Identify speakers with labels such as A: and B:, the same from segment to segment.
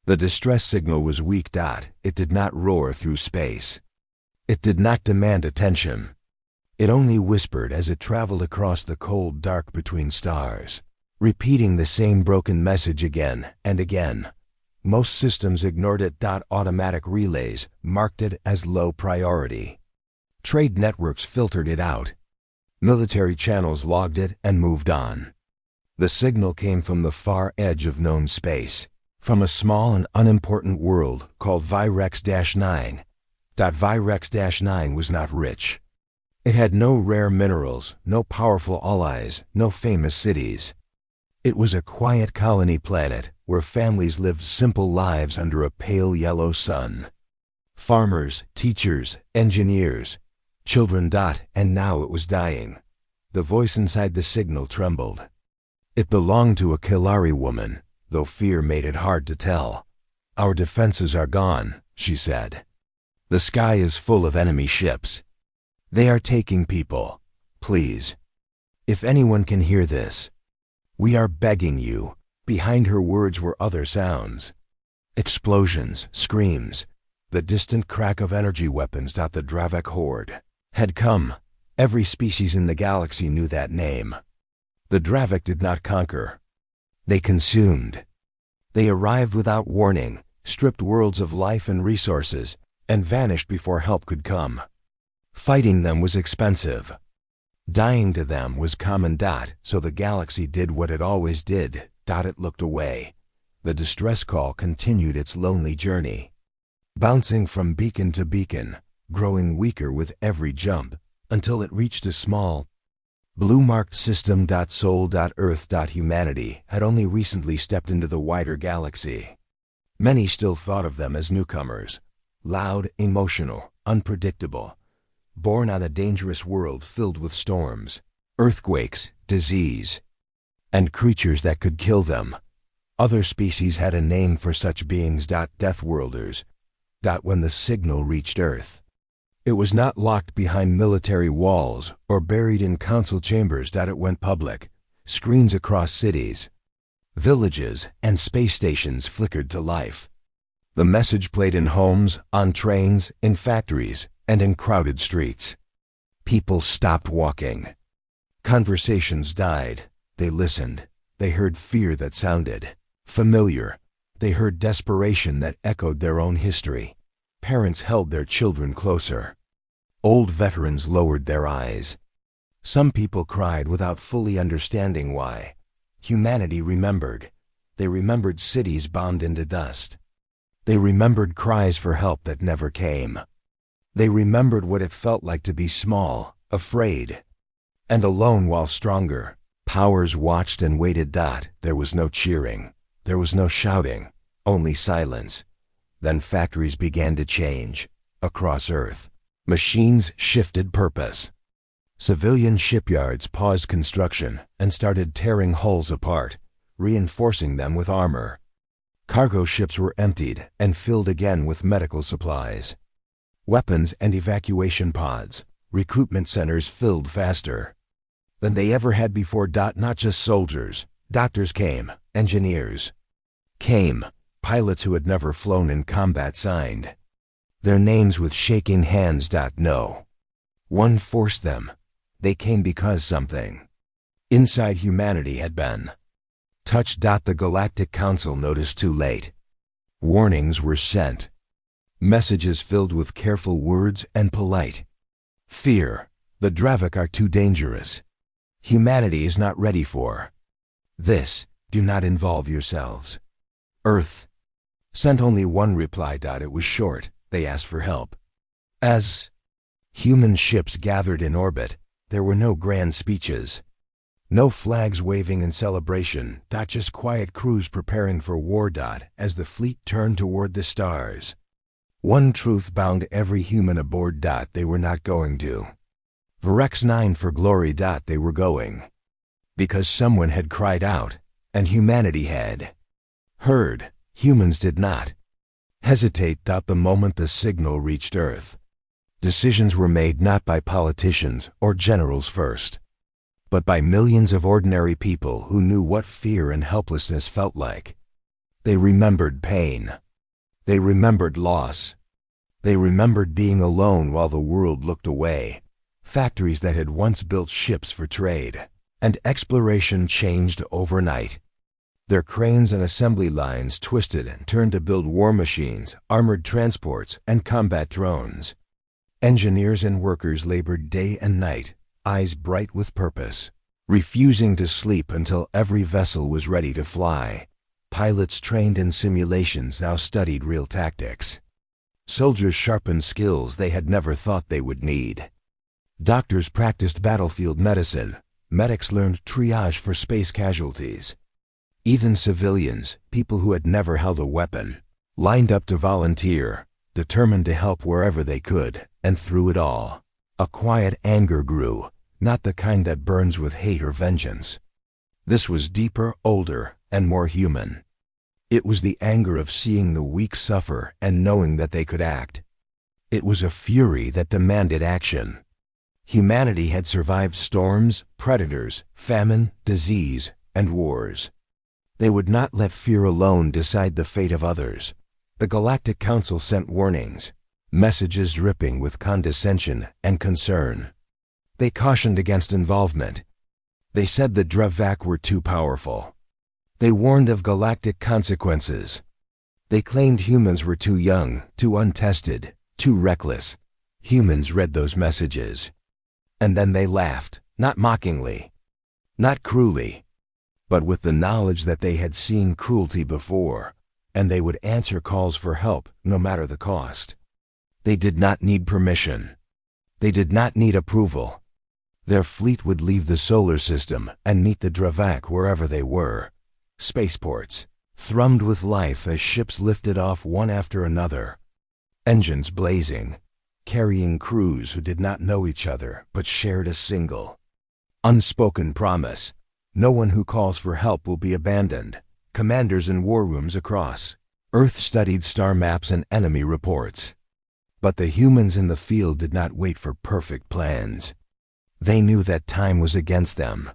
A: The distress signal was weak. It did not roar through space. It did not demand attention. It only whispered as it traveled across the cold dark between stars, repeating the same broken message again and again. Most systems ignored it. Automatic relays marked it as low priority. Trade networks filtered it out. Military channels logged it and moved on. The signal came from the far edge of known space, from a small and unimportant world called Virex-9. Virex-9 was not rich. It had no rare minerals, no powerful allies, no famous cities. It was a quiet colony planet where families lived simple lives under a pale yellow sun. Farmers, teachers, engineers, children. And now it was dying. The voice inside the signal trembled. It belonged to a Kilari woman, though fear made it hard to tell. "Our defenses are gone," she said. "The sky is full of enemy ships. They are taking people. Please. If anyone can hear this, we are begging you." Behind her words were other sounds. Explosions, screams, the distant crack of energy weapons. The Dravik horde had come. Every species in the galaxy knew that name. The Dravik did not conquer. They consumed. They arrived without warning, stripped worlds of life and resources, and vanished before help could come. Fighting them was expensive. Dying to them was common. So the galaxy did what it always did. It looked away. The distress call continued its lonely journey, bouncing from beacon to beacon, growing weaker with every jump, until it reached a small, blue-marked system. Sol. Earth. Humanity had only recently stepped into the wider galaxy. Many still thought of them as newcomers, loud, emotional, unpredictable, born on a dangerous world filled with storms, earthquakes, disease, and creatures that could kill them. Other species had a name for such beings. Deathworlders. When the signal reached Earth, it was not locked behind military walls or buried in council chambers. It went public. Screens across cities, villages, and space stations flickered to life. The message played in homes, on trains, in factories, and in crowded streets. People stopped walking. Conversations died. They listened. They heard fear that sounded familiar. They heard desperation that echoed their own history. Parents held their children closer. Old veterans lowered their eyes. Some people cried without fully understanding why. Humanity remembered. They remembered cities bombed into dust. They remembered cries for help that never came. They remembered what it felt like to be small, afraid, and alone while stronger. Powers watched and waited. There was no cheering. There was no shouting. Only silence. Then factories began to change. Across Earth, machines shifted purpose. Civilian shipyards paused construction and started tearing hulls apart, reinforcing them with armor. Cargo ships were emptied and filled again with medical supplies. Weapons and evacuation pods, recruitment centers filled faster than they ever had before. Not just soldiers. Doctors came. Engineers came. Pilots who had never flown in combat signed their names with shaking hands. No one forced them. They came because something inside humanity had been touched. The Galactic Council noticed too late. Warnings were sent. Messages filled with careful words and polite fear. The Dravik are too dangerous. Humanity is not ready for this. Do not involve yourselves. Earth sent only one reply. It was short. They asked for help. As human ships gathered in orbit, there were no grand speeches. No flags waving in celebration. Just quiet crews preparing for war. As the fleet turned toward the stars, one truth bound every human aboard. They were not going to Virex-9 for glory. They were going because someone had cried out, and humanity had heard. Humans did not hesitate. The moment the signal reached Earth, decisions were made not by politicians or generals first, but by millions of ordinary people who knew what fear and helplessness felt like. They remembered pain. They remembered loss. They remembered being alone while the world looked away. Factories that had once built ships for trade and exploration changed overnight. Their cranes and assembly lines twisted and turned to build war machines, armored transports, and combat drones. Engineers and workers labored day and night, eyes bright with purpose, refusing to sleep until every vessel was ready to fly. Pilots trained in simulations now studied real tactics. Soldiers sharpened skills they had never thought they would need. Doctors practiced battlefield medicine. Medics learned triage for space casualties. Even civilians, people who had never held a weapon, lined up to volunteer, determined to help wherever they could, and through it all, a quiet anger grew, not the kind that burns with hate or vengeance. This was deeper, older, and more human. It was the anger of seeing the weak suffer and knowing that they could act. It was a fury that demanded action. Humanity had survived storms, predators, famine, disease, and wars. They would not let fear alone decide the fate of others. The Galactic Council sent warnings, messages dripping with condescension and concern. They cautioned against involvement. They said the Dravak were too powerful. They warned of galactic consequences. They claimed humans were too young, too untested, too reckless. Humans read those messages. And then they laughed, not mockingly, not cruelly, but with the knowledge that they had seen cruelty before, and they would answer calls for help no matter the cost. They did not need permission. They did not need approval. Their fleet would leave the solar system and meet the Dravak wherever they were. Spaceports thrummed with life as ships lifted off one after another, engines blazing, carrying crews who did not know each other but shared a single, unspoken promise. No one who calls for help will be abandoned. Commanders in war rooms across Earth studied star maps and enemy reports. But the humans in the field did not wait for perfect plans. They knew that time was against them.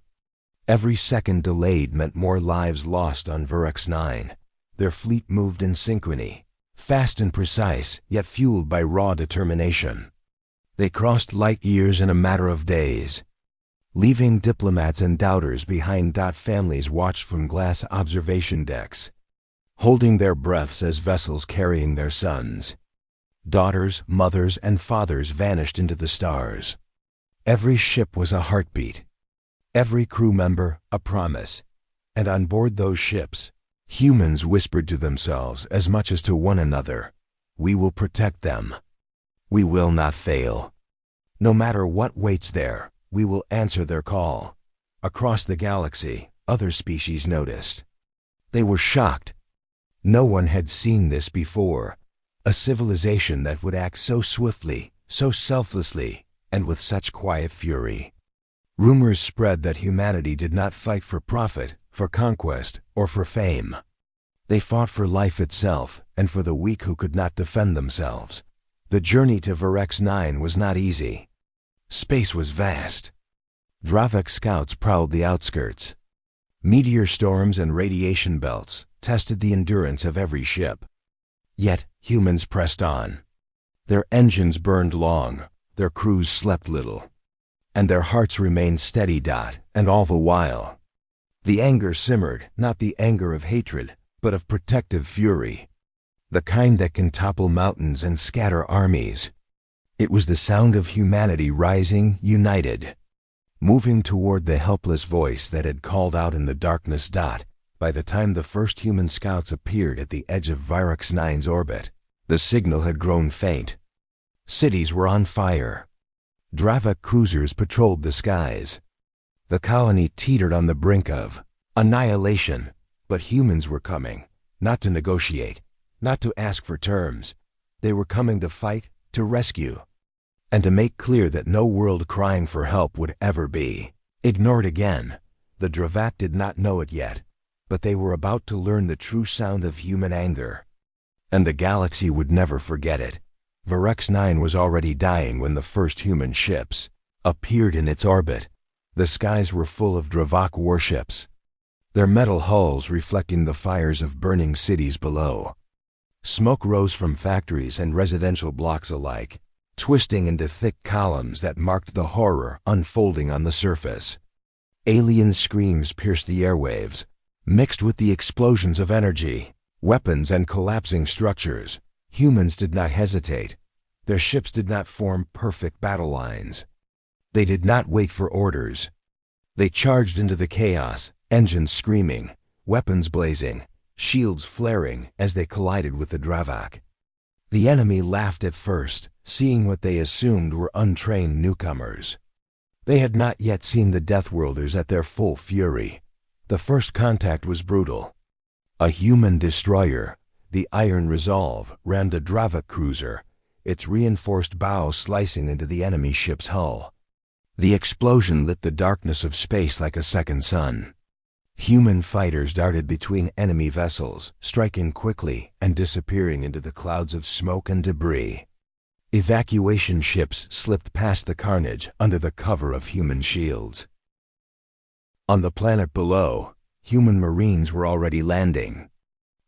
A: Every second delayed meant more lives lost on Virex 9. Their fleet moved in synchrony, fast and precise, yet fueled by raw determination. They crossed light years in a matter of days, leaving diplomats and doubters behind. Families watched from glass observation decks, holding their breaths as vessels carrying their sons, daughters, mothers, and fathers vanished into the stars. Every ship was a heartbeat, every crew member a promise, and on board those ships, humans whispered to themselves as much as to one another, "We will protect them. We will not fail. No matter what waits there, we will answer their call." Across the galaxy, other species noticed. They were shocked. No one had seen this before. A civilization that would act so swiftly, so selflessly, and with such quiet fury. Rumors spread that humanity did not fight for profit, for conquest, or for fame. They fought for life itself and for the weak who could not defend themselves. The journey to Virex 9 was not easy. Space was vast. Dravak scouts prowled the outskirts. Meteor storms and radiation belts tested the endurance of every ship. Yet humans pressed on. Their engines burned long, their crews slept little, and their hearts remained steady. And all the while, the anger simmered, not the anger of hatred, but of protective fury, the kind that can topple mountains and scatter armies. It was the sound of humanity rising, united, moving toward the helpless voice that had called out in the darkness. By the time the first human scouts appeared at the edge of Virex 9's orbit, the signal had grown faint. Cities were on fire. Dravak cruisers patrolled the skies. The colony teetered on the brink of annihilation, but humans were coming, not to negotiate, not to ask for terms. They were coming to fight, to rescue, and to make clear that no world crying for help would ever be ignored again. The Dravak did not know it yet, but they were about to learn the true sound of human anger. And the galaxy would never forget it. Virex 9 was already dying when the first human ships appeared in its orbit. The skies were full of Dravak warships. their metal hulls reflecting the fires of burning cities below. Smoke rose from factories and residential blocks alike, twisting into thick columns that marked the horror unfolding on the surface. Alien screams pierced the airwaves, mixed with the explosions of energy, weapons, and collapsing structures. Humans did not hesitate. Their ships did not form perfect battle lines. They did not wait for orders. They charged into the chaos, engines screaming, weapons blazing, shields flaring as they collided with the Dravak. The enemy laughed at first, seeing what they assumed were untrained newcomers. They had not yet seen the Deathworlders at their full fury. The first contact was brutal. A human destroyer, the Iron Resolve, rammed a Dravak cruiser, its reinforced bow slicing into the enemy ship's hull. The explosion lit the darkness of space like a second sun. Human fighters darted between enemy vessels, striking quickly and disappearing into the clouds of smoke and debris. Evacuation ships slipped past the carnage under the cover of human shields. On the planet below, human marines were already landing.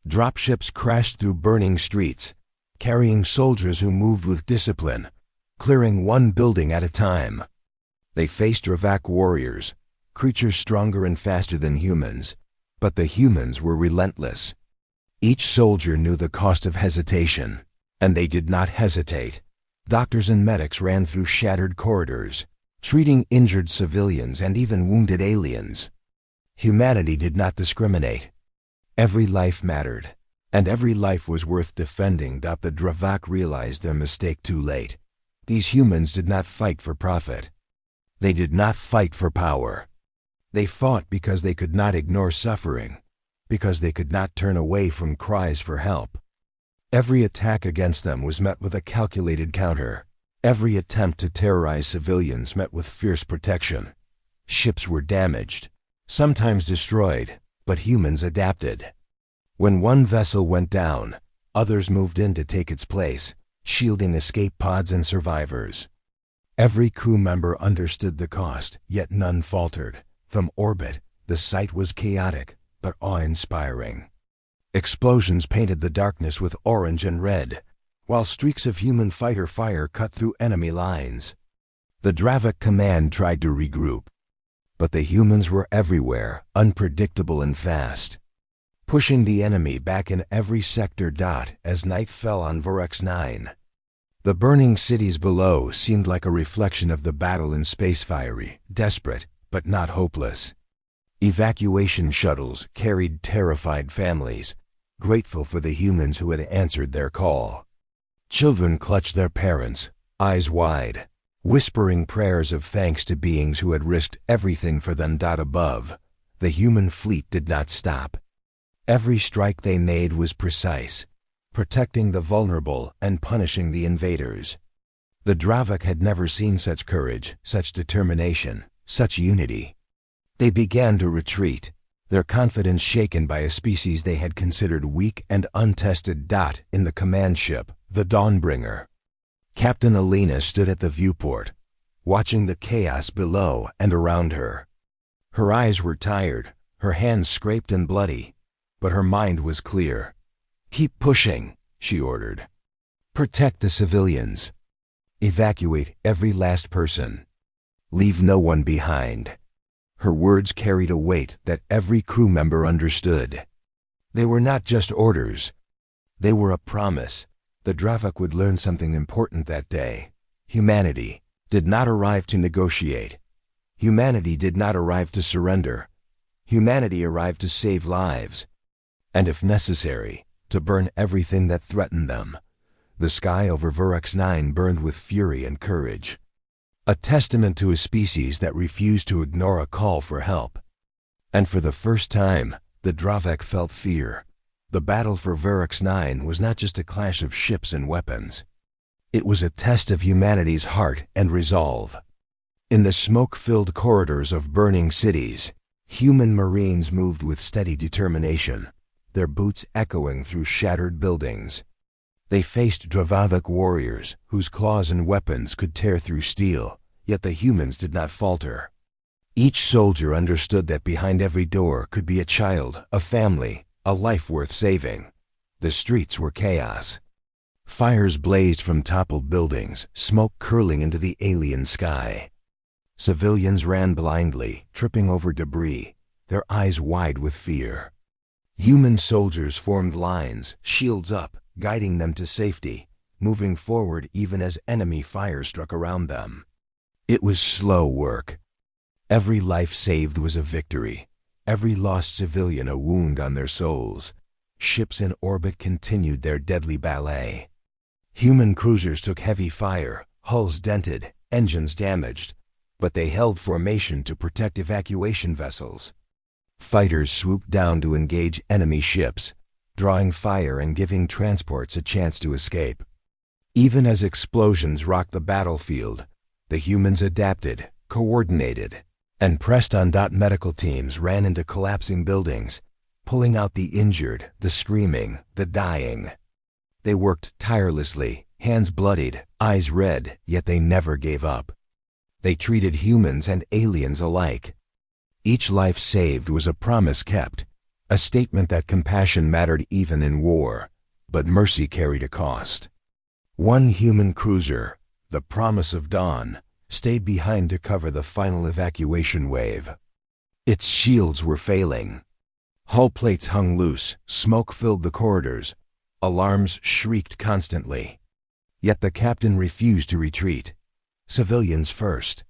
A: Dropships crashed through burning streets, carrying soldiers who moved with discipline, clearing one building at a time. They faced Dravak warriors, creatures stronger and faster than humans, but the humans were relentless. Each soldier knew the cost of hesitation, and they did not hesitate. Doctors and medics ran through shattered corridors, treating injured civilians and even wounded aliens. Humanity did not discriminate. Every life mattered, and every life was worth defending. The Dravak realized their mistake too late. These humans did not fight for profit. They did not fight for power. They fought because they could not ignore suffering, because they could not turn away from cries for help. Every attack against them was met with a calculated counter. Every attempt to terrorize civilians met with fierce protection. Ships were damaged, sometimes destroyed, but humans adapted. When one vessel went down, others moved in to take its place, shielding escape pods and survivors. Every crew member understood the cost, yet none faltered. From orbit, the sight was chaotic, but awe-inspiring. Explosions painted the darkness with orange and red, while streaks of human fighter fire cut through enemy lines. The Dravak command tried to regroup, but the humans were everywhere, unpredictable and fast, pushing the enemy back in every sector. As night fell on Vorx 9, the burning cities below seemed like a reflection of the battle in space, fiery, desperate, but not hopeless. Evacuation shuttles carried terrified families, grateful for the humans who had answered their call. Children clutched their parents, eyes wide, whispering prayers of thanks to beings who had risked everything for them. Above, the human fleet did not stop. Every strike they made was precise, protecting the vulnerable and punishing the invaders. The Dravak had never seen such courage, such determination, such unity. They began to retreat, their confidence shaken by a species they had considered weak and untested. In the command ship, the Dawnbringer, Captain Alina stood at the viewport, watching the chaos below and around her. Her eyes were tired, her hands scraped and bloody, but her mind was clear. "Keep pushing," she ordered. "Protect the civilians. Evacuate every last person. Leave no one behind." Her words carried a weight that every crew member understood. They were not just orders. They were a promise. The Dravak would learn something important that day. Humanity did not arrive to negotiate. Humanity did not arrive to surrender. Humanity arrived to save lives, and if necessary, to burn everything that threatened them. The sky over Vorx 9 burned with fury and courage, a testament to a species that refused to ignore a call for help. And for the first time, the Dravak felt fear. The battle for Vorx 9 was not just a clash of ships and weapons. It was a test of humanity's heart and resolve. In the smoke-filled corridors of burning cities, human marines moved with steady determination, their boots echoing through shattered buildings. They faced Dravak warriors whose claws and weapons could tear through steel, yet the humans did not falter. Each soldier understood that behind every door could be a child, a family, a life worth saving. The streets were chaos. Fires blazed from toppled buildings, smoke curling into the alien sky. Civilians ran blindly, tripping over debris, their eyes wide with fear. Human soldiers formed lines, shields up, guiding them to safety, moving forward even as enemy fire struck around them. It was slow work. Every life saved was a victory, every lost civilian a wound on their souls. Ships in orbit continued their deadly ballet. Human cruisers took heavy fire, hulls dented, engines damaged, but they held formation to protect evacuation vessels. Fighters swooped down to engage enemy ships, drawing fire and giving transports a chance to escape. Even as explosions rocked the battlefield, the humans adapted, coordinated, and pressed on. Medical teams ran into collapsing buildings, pulling out the injured, the screaming, the dying. They worked tirelessly, hands bloodied, eyes red, yet they never gave up. They treated humans and aliens alike. Each life saved was a promise kept, a statement that compassion mattered even in war, but mercy carried a cost. One human cruiser, the Promise of Dawn, stayed behind to cover the final evacuation wave. Its shields were failing. Hull plates hung loose, smoke filled the corridors, alarms shrieked constantly. Yet the captain refused to retreat. "Civilians first,"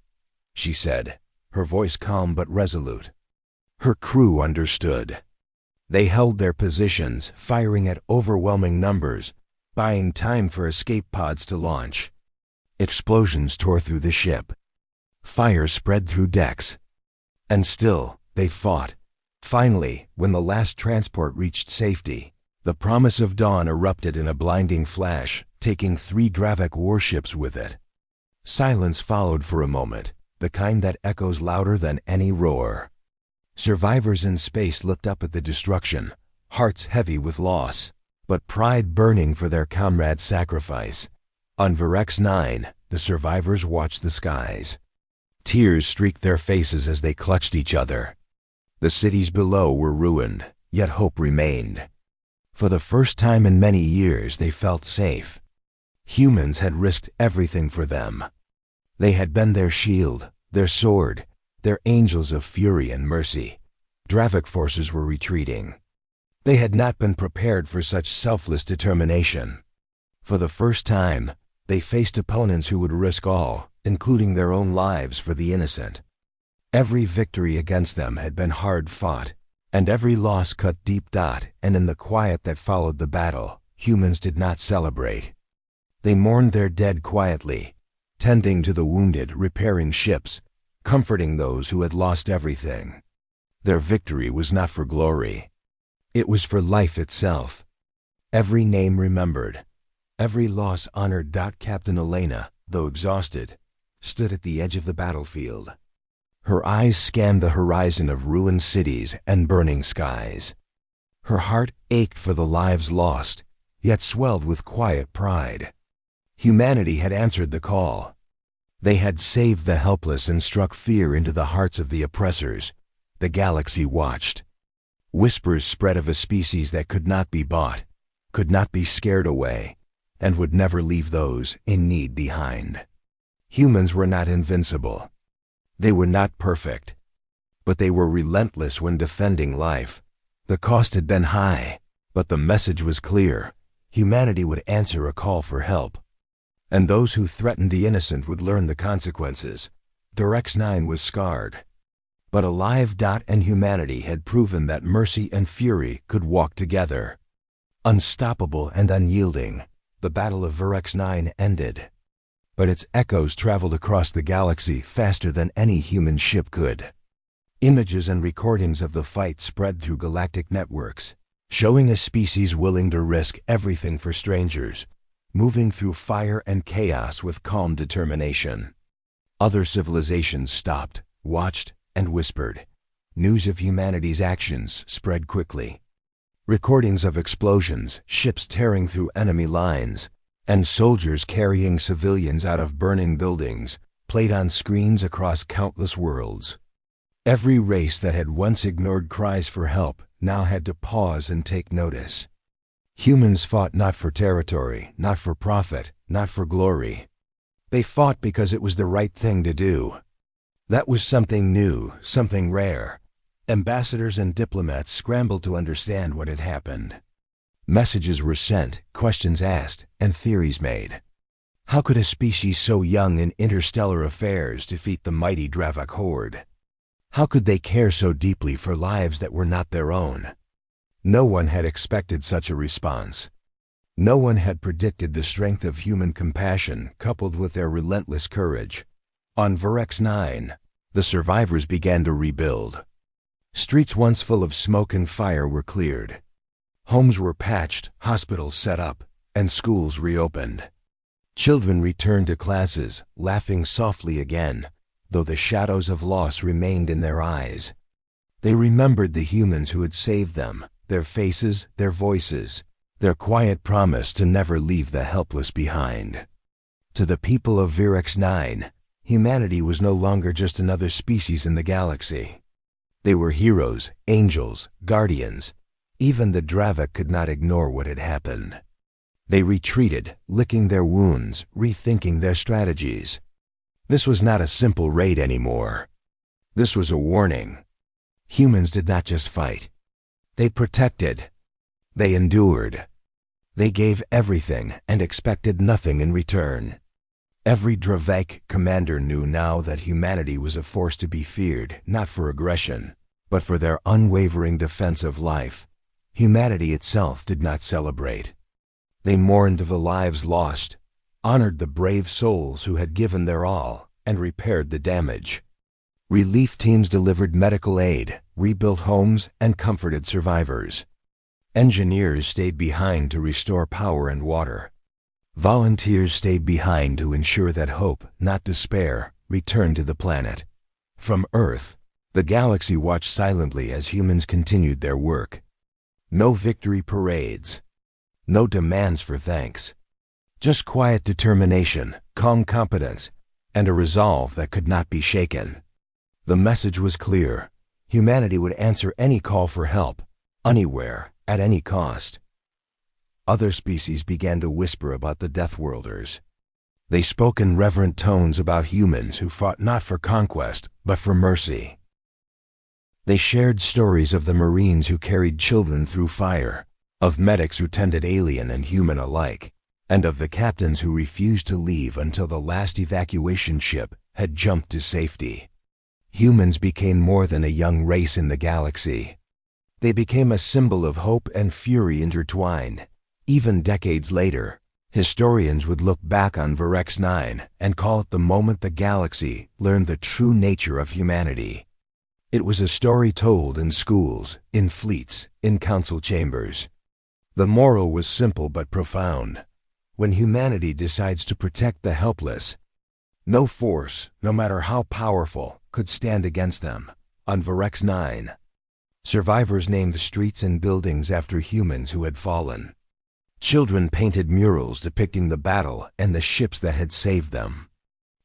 A: she said, her voice calm but resolute. Her crew understood. They held their positions, firing at overwhelming numbers, buying time for escape pods to launch. Explosions tore through the ship. Fire spread through decks. And still, they fought. Finally, when the last transport reached safety, the Promise of Dawn erupted in a blinding flash, taking 3 Dravik warships with it. Silence followed for a moment, the kind that echoes louder than any roar. Survivors in space looked up at the destruction, hearts heavy with loss, but pride burning for their comrades' sacrifice. On Virex 9, the survivors watched the skies. Tears streaked their faces as they clutched each other. The cities below were ruined, yet hope remained. For the first time in many years, they felt safe. Humans had risked everything for them. They had been their shield, their sword, their angels of fury and mercy. Dravik forces were retreating. They had not been prepared for such selfless determination. For the first time, they faced opponents who would risk all, including their own lives, for the innocent. Every victory against them had been hard fought, and every loss cut deep. And in the quiet that followed the battle, humans did not celebrate. They mourned their dead quietly, tending to the wounded, repairing ships, comforting those who had lost everything. Their victory was not for glory. It was for life itself. Every name remembered, every loss honored. Captain Elena, though exhausted, stood at the edge of the battlefield. Her eyes scanned the horizon of ruined cities and burning skies. Her heart ached for the lives lost, yet swelled with quiet pride. Humanity had answered the call. They had saved the helpless and struck fear into the hearts of the oppressors. The galaxy watched. Whispers spread of a species that could not be bought, could not be scared away, and would never leave those in need behind. Humans were not invincible. They were not perfect, but they were relentless when defending life. The cost had been high, but the message was clear. Humanity would answer a call for help, and those who threatened the innocent would learn the consequences. Virex 9 was scarred, but alive. And humanity had proven that mercy and fury could walk together. Unstoppable and unyielding, the Battle of Virex 9 ended. But its echoes traveled across the galaxy faster than any human ship could. Images and recordings of the fight spread through galactic networks, showing a species willing to risk everything for strangers, moving through fire and chaos with calm determination. Other civilizations stopped, watched, and whispered. News of humanity's actions spread quickly. Recordings of explosions, ships tearing through enemy lines, and soldiers carrying civilians out of burning buildings played on screens across countless worlds. Every race that had once ignored cries for help now had to pause and take notice. Humans fought not for territory, not for profit, not for glory. They fought because it was the right thing to do. That was something new, something rare. Ambassadors and diplomats scrambled to understand what had happened. Messages were sent, questions asked, and theories made. How could a species so young in interstellar affairs defeat the mighty Dravak horde? How could they care so deeply for lives that were not their own? No one had expected such a response. No one had predicted the strength of human compassion coupled with their relentless courage. On Virex 9, the survivors began to rebuild. Streets once full of smoke and fire were cleared. Homes were patched, hospitals set up, and schools reopened. Children returned to classes, laughing softly again, though the shadows of loss remained in their eyes. They remembered the humans who had saved them, their faces, their voices, their quiet promise to never leave the helpless behind. To the people of Virex 9, humanity was no longer just another species in the galaxy. They were heroes, angels, guardians. Even the Dravak could not ignore what had happened. They retreated, licking their wounds, rethinking their strategies. This was not a simple raid anymore. This was a warning. Humans did not just fight. They protected. They endured. They gave everything and expected nothing in return. Every Dravak commander knew now that humanity was a force to be feared, not for aggression, but for their unwavering defense of life. Humanity itself did not celebrate. They mourned the lives lost, honored the brave souls who had given their all, and repaired the damage. Relief teams delivered medical aid, rebuilt homes, and comforted survivors. Engineers stayed behind to restore power and water. Volunteers stayed behind to ensure that hope, not despair, returned to the planet. From Earth, the galaxy watched silently as humans continued their work. No victory parades. No demands for thanks. Just quiet determination, calm competence, and a resolve that could not be shaken. The message was clear. Humanity would answer any call for help, anywhere, at any cost. Other species began to whisper about the Deathworlders. They spoke in reverent tones about humans who fought not for conquest, but for mercy. They shared stories of the Marines who carried children through fire, of medics who tended alien and human alike, and of the captains who refused to leave until the last evacuation ship had jumped to safety. Humans became more than a young race in the galaxy. They became a symbol of hope and fury intertwined. Even decades later, historians would look back on Virex 9 and call it the moment the galaxy learned the true nature of humanity. It was a story told in schools, in fleets, in council chambers. The moral was simple but profound. When humanity decides to protect the helpless, no force, no matter how powerful, could stand against them. On Virex 9, survivors named streets and buildings after humans who had fallen. Children painted murals depicting the battle and the ships that had saved them.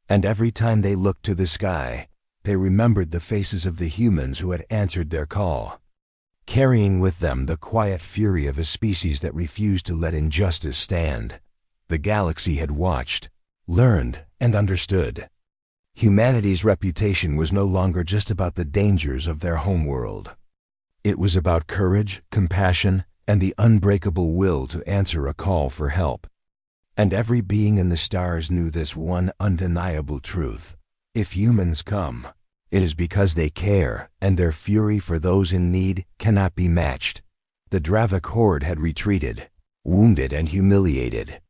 A: And every time they looked to the sky, they remembered the faces of the humans who had answered their call, carrying with them the quiet fury of a species that refused to let injustice stand. The galaxy had watched, learned, and understood. Humanity's reputation was no longer just about the dangers of their homeworld. It was about courage, compassion, and the unbreakable will to answer a call for help. And every being in the stars knew this one undeniable truth. If humans come, it is because they care, and their fury for those in need cannot be matched. The Dravak horde had retreated, wounded and humiliated.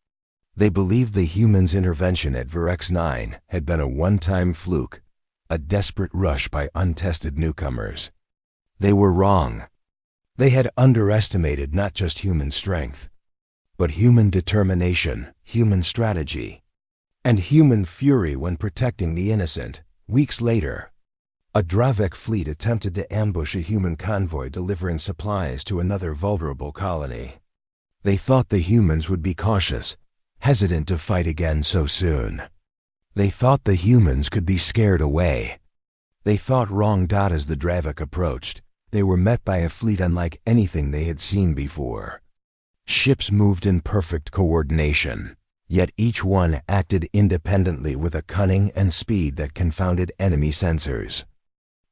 A: They believed the humans' intervention at Virex 9 had been a one-time fluke, a desperate rush by untested newcomers. They were wrong. They had underestimated not just human strength, but human determination, human strategy, and human fury when protecting the innocent. Weeks later, a Dravak fleet attempted to ambush a human convoy delivering supplies to another vulnerable colony. They thought the humans would be cautious, hesitant to fight again so soon. They thought the humans could be scared away. They thought wrong. As the Dravik approached, they were met by a fleet unlike anything they had seen before. Ships moved in perfect coordination, yet each one acted independently with a cunning and speed that confounded enemy sensors.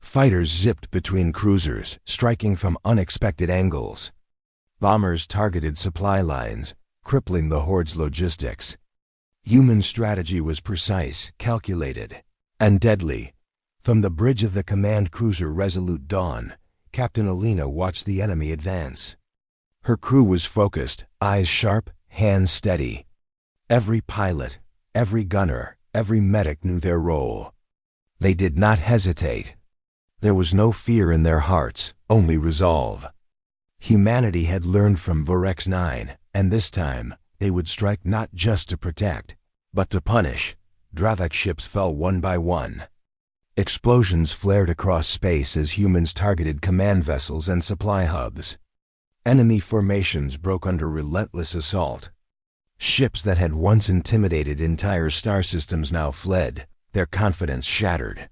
A: Fighters zipped between cruisers, striking from unexpected angles. Bombers targeted supply lines, crippling the horde's logistics. Human strategy was precise, calculated, and deadly. From the bridge of the command cruiser Resolute Dawn, Captain Alina watched the enemy advance. Her crew was focused, eyes sharp, hands steady. Every pilot, every gunner, every medic knew their role. They did not hesitate. There was no fear in their hearts, only resolve. Humanity had learned from Vorx 9, and this time, they would strike not just to protect, but to punish. Dravik ships fell one by one. Explosions flared across space as humans targeted command vessels and supply hubs. Enemy formations broke under relentless assault. Ships that had once intimidated entire star systems now fled, their confidence shattered.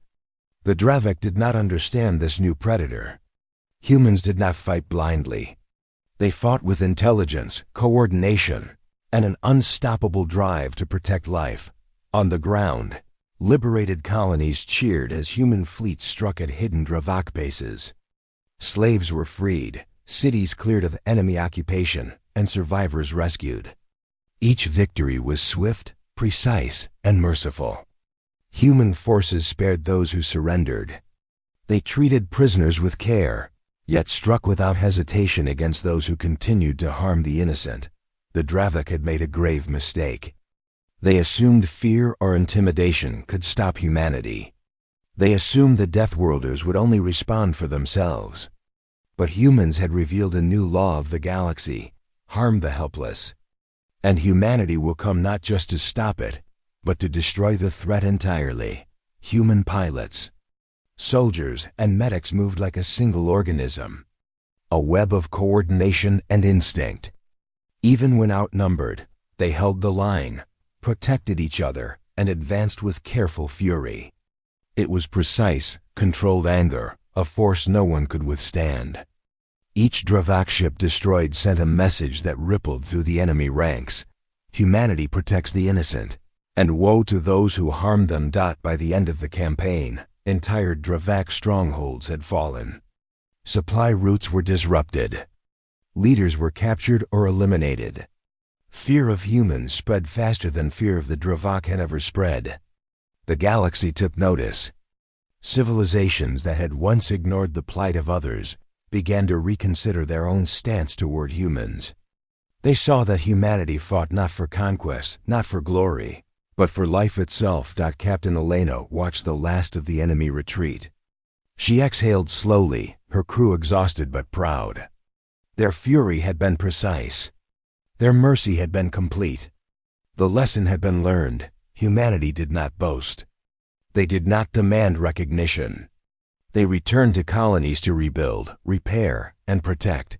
A: The Dravik did not understand this new predator. Humans did not fight blindly. They fought with intelligence, coordination, and an unstoppable drive to protect life. On the ground, liberated colonies cheered as human fleets struck at hidden Dravik bases. Slaves were freed, cities cleared of enemy occupation, and survivors rescued. Each victory was swift, precise, and merciful. Human forces spared those who surrendered. They treated prisoners with care, yet struck without hesitation against those who continued to harm the innocent. The Dravik had made a grave mistake. They assumed fear or intimidation could stop humanity. They assumed the Deathworlders would only respond for themselves. But humans had revealed a new law of the galaxy: harm the helpless. And humanity will come not just to stop it, but to destroy the threat entirely. Human pilots, soldiers, and medics moved like a single organism, a web of coordination and instinct. Even when outnumbered, they held the line, protected each other, and advanced with careful fury. It was precise, controlled anger, a force no one could withstand. Each Dravik ship destroyed sent a message that rippled through the enemy ranks. Humanity protects the innocent, and woe to those who harm them. By the end of the campaign, entire Dravik strongholds had fallen. Supply routes were disrupted. Leaders were captured or eliminated. Fear of humans spread faster than fear of the Dravik had ever spread. The galaxy took notice. Civilizations that had once ignored the plight of others began to reconsider their own stance toward humans. They saw that humanity fought not for conquest, not for glory, but for life itself. Captain Elena watched the last of the enemy retreat. She exhaled slowly, her crew exhausted but proud. Their fury had been precise. Their mercy had been complete. The lesson had been learned. Humanity did not boast. They did not demand recognition. They returned to colonies to rebuild, repair, and protect.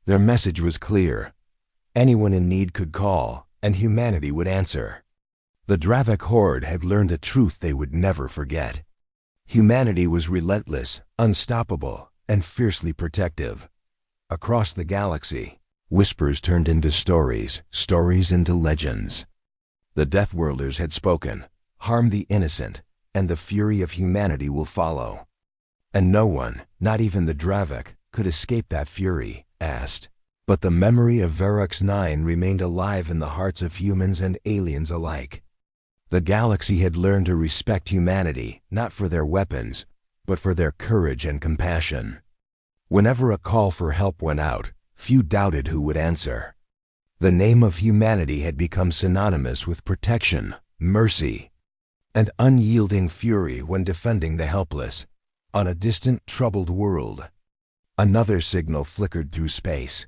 A: Their message was clear. Anyone in need could call, and humanity would answer. The Dravik horde had learned a truth they would never forget. Humanity was relentless, unstoppable, and fiercely protective. Across the galaxy, whispers turned into stories, stories into legends. The Deathworlders had spoken: harm the innocent, and the fury of humanity will follow. And no one, not even the Dravik, could escape that fury. But the memory of Vorx 9 remained alive in the hearts of humans and aliens alike. The galaxy had learned to respect humanity, not for their weapons, but for their courage and compassion. Whenever a call for help went out, few doubted who would answer. The name of humanity had become synonymous with protection, mercy, and unyielding fury when defending the helpless. On a distant, troubled world, another signal flickered through space.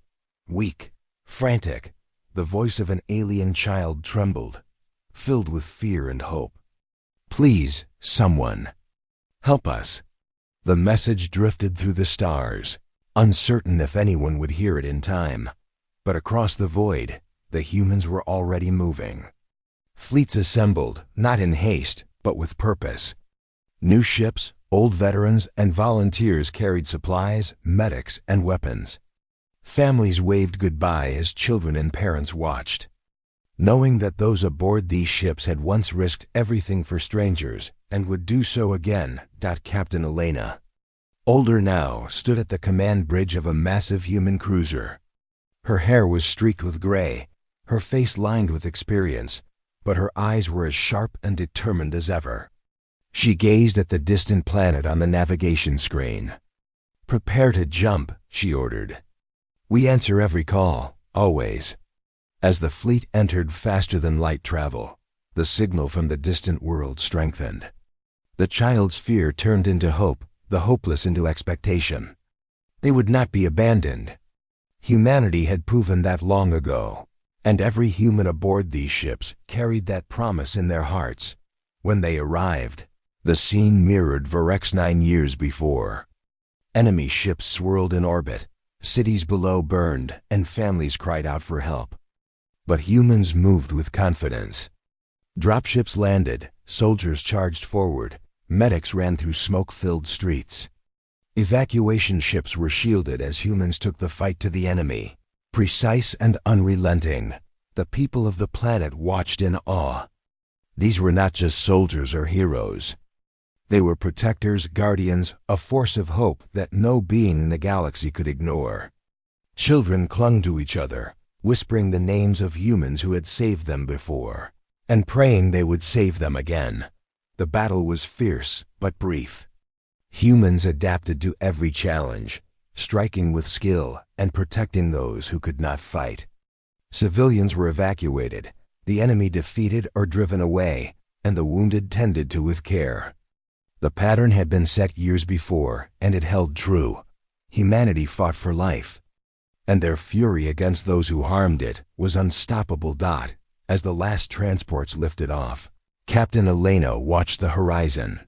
A: Weak, frantic, the voice of an alien child trembled, filled with fear and hope. "Please, someone, help us." The message drifted through the stars, uncertain if anyone would hear it in time. But across the void, the humans were already moving. Fleets assembled, not in haste, but with purpose. New ships, Old veterans and volunteers carried supplies, medics, and weapons. Families waved goodbye as children and parents watched. Knowing that those aboard these ships had once risked everything for strangers and would do so again, Captain Elena, older now, stood at the command bridge of a massive human cruiser. Her hair was streaked with gray, her face lined with experience, but her eyes were as sharp and determined as ever. She gazed at the distant planet on the navigation screen. "Prepare to jump," she ordered. "We answer every call, always." As the fleet entered faster than light travel, the signal from the distant world strengthened. The child's fear turned into hope, the hopeless into expectation. They would not be abandoned. Humanity had proven that long ago, and every human aboard these ships carried that promise in their hearts. When they arrived, the scene mirrored Varex 9 years before. Enemy ships swirled in orbit, cities below burned, and families cried out for help. But humans moved with confidence. Dropships landed, soldiers charged forward, medics ran through smoke-filled streets. Evacuation ships were shielded as humans took the fight to the enemy. Precise and unrelenting, the people of the planet watched in awe. These were not just soldiers or heroes. They were protectors, guardians, a force of hope that no being in the galaxy could ignore. Children clung to each other, whispering the names of humans who had saved them before, and praying they would save them again. The battle was fierce, but brief. Humans adapted to every challenge, striking with skill and protecting those who could not fight. Civilians were evacuated, the enemy defeated or driven away, and the wounded tended to with care. The pattern had been set years before, and it held true. Humanity fought for life, and their fury against those who harmed it was unstoppable. As the last transports lifted off, Captain Elena watched the horizon.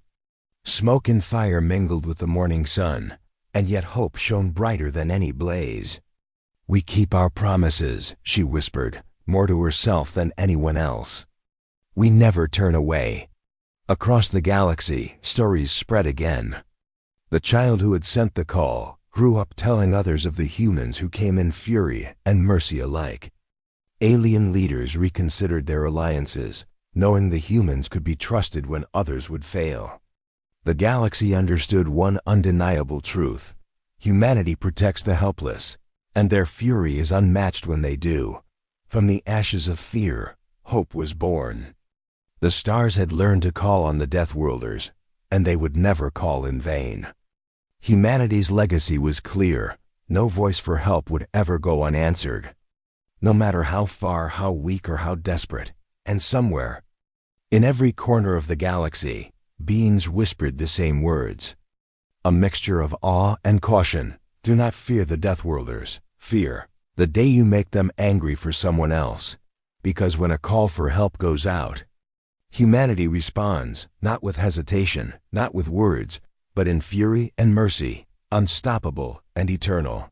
A: Smoke and fire mingled with the morning sun, and yet hope shone brighter than any blaze. "We keep our promises," she whispered, more to herself than anyone else. "We never turn away." Across the galaxy, stories spread again. The child who had sent the call grew up telling others of the humans who came in fury and mercy alike. Alien leaders reconsidered their alliances, knowing the humans could be trusted when others would fail. The galaxy understood one undeniable truth: humanity protects the helpless, and their fury is unmatched when they do. From the ashes of fear, hope was born. The stars had learned to call on the Death Worlders, and they would never call in vain. Humanity's legacy was clear: no voice for help would ever go unanswered, no matter how far, how weak, or how desperate. And somewhere, in every corner of the galaxy, beings whispered the same words. A mixture of awe and caution: do not fear the Death Worlders. Fear the day you make them angry for someone else. Because when a call for help goes out, humanity responds, not with hesitation, not with words, but in fury and mercy, unstoppable and eternal.